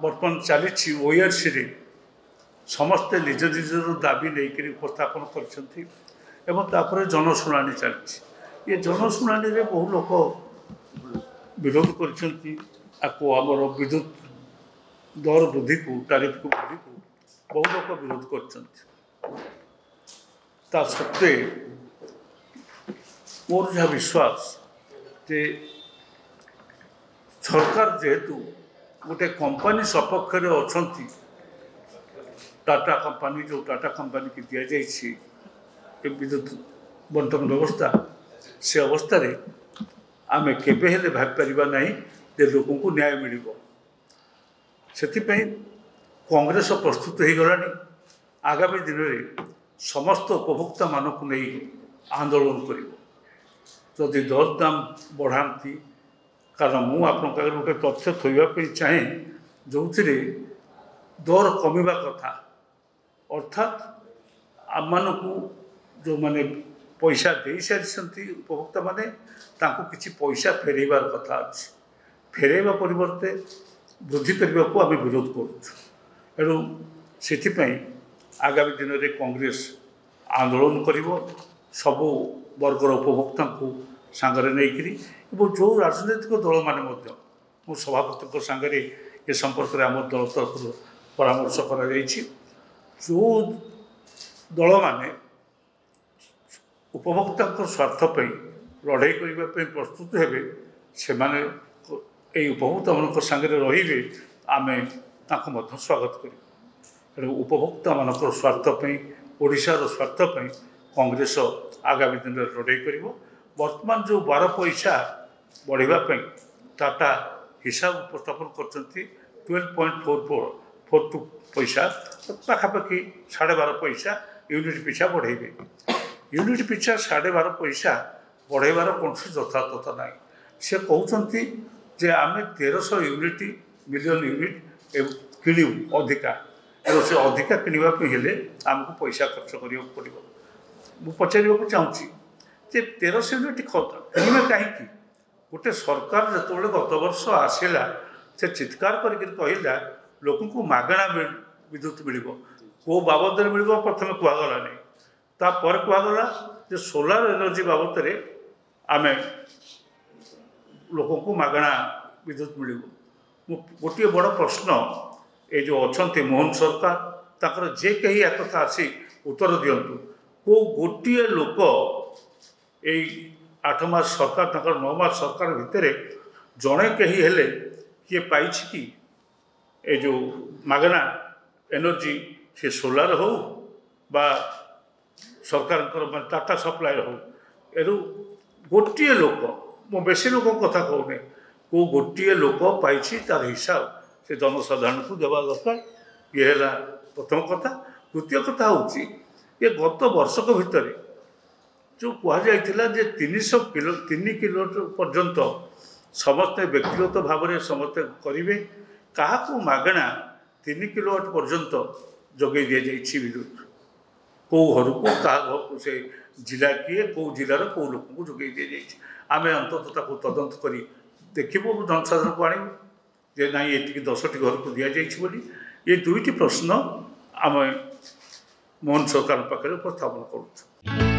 बर्तमान चली ओआरसी रे समस्ते निज निजर दाबी लेकर उपस्थापन कर जनशुणाणी चली ये जनशुणाणी रे बहु लोक विरोध कर विद्युत दर वृद्धि को टारिफ को वृद्धि को बहु लोक विरोध कर सत्वे मोर जहाँ विश्वास जे सरकार जेहेतु गोटे कंपनी सपक्ष अच्छा टाटा कंपनी जो टाटा कंपनी की दि जाए विद्युत बंटन व्यवस्था से अवस्था रे आमे केबे हेले भाबीपर ना जे लोक को न्याय मिल से कांग्रेस प्रस्तुत हो गलानी आगामी दिन में समस्त उपभोक्ता मानक नहीं आंदोलन करी दर दाम बढ़ाती कारण मुझे आप गोटे तथ्य थोड़ा चाहे जो दर कमिबा कथा अर्थात आम मानू जो माने पैसा दे सारी उपभोक्ता माने किसी पैसा फेरबार कथा अच्छे फेरवा परिवर्ते वृद्धि करने को आम विरोध करूँ से आगामी दिन में कांग्रेस आंदोलन कर सबू वर्गर उपभोक्ता को सांगरे नहीं जो राजनैतिक दल मैंने मो सभापति सांगे ये संपर्क में आम दल तरफ परामर्श कर जो दल मैंने उपभोक्ता स्वार्थपाई लड़ाई करने प्रस्तुत हेबे से उपभोक्ता मान सांगे रे आम स्वागत कर उपभोक्ता मान स्वार्थपाई ओडिशार स्वार्थपाई कांग्रेस आगामी दिन में लड़ाई कर वर्तमान जो 12 पैसा बढ़ावाई टाटा हिसाब उपस्थापन कर 12.42 पैसा पाखापाखि 12.5 पैसा यूनिट पिछा बढ़ेबे यूनिट पिछा 12.5 पैसा बढ़ाइबार कौन यथार्थता ना से कहते जे आम 1300 यूनिट मिलियन यूनिट किणु अधिका से अधिका किणवाई हेले आमको पैसा खर्च करा पड़ो मुझे पचार चाहूँगी जे 1300 यूनिट किणवे कहीं गोटे सरकार जो गत वर्ष आसला से चित्कार करला लोक को मागणा विद्युत मिल कौ बाबद मिल प्रथम कहगला नहीं तापर कहगला जे सोलार एनर्जी बाबद आम लोक को मागणा विद्युत मिल गोटे बड़ प्रश्न ये जो अच्छा मोहन सरकार ताकर जे कहीं एक कथा आसी उत्तर दिंतु को गोटे लोक यही 8 मास सरकार तक 9 मास सरकार भितर जड़े कहीं हेले किए पाई कि ये जो मागना एनर्जी से सोलार हो बा सरकार टाटा सप्लायर हो एरू गोटे लोक मो बेसी लोक कथा कहूनी को गोटे लोक पाई तार हिसाब से जनसाधारण को देवा दरकार ये है प्रथम कथा। द्वितीय कथा हूँ ये गत वर्षक भितर जो कहुला 3 किलो पर्यंत समस्ते व्यक्तिगत भाव में समस्ते करेंगे क्या मागणा 3 किलोवाट पर्यंत जगै दि जाइए विद्युत कौ घर को क्या घर से जिला किए कौ जिलार कौ लोक को जगै दि जाइए आम अंततः तदंत कर देखू जनसाधारण को आणु जे ना ये 10टी घर को दि जाइए ये 2टी प्रश्न आम मोहन सरकार पाखे उपस्थापन करूँ।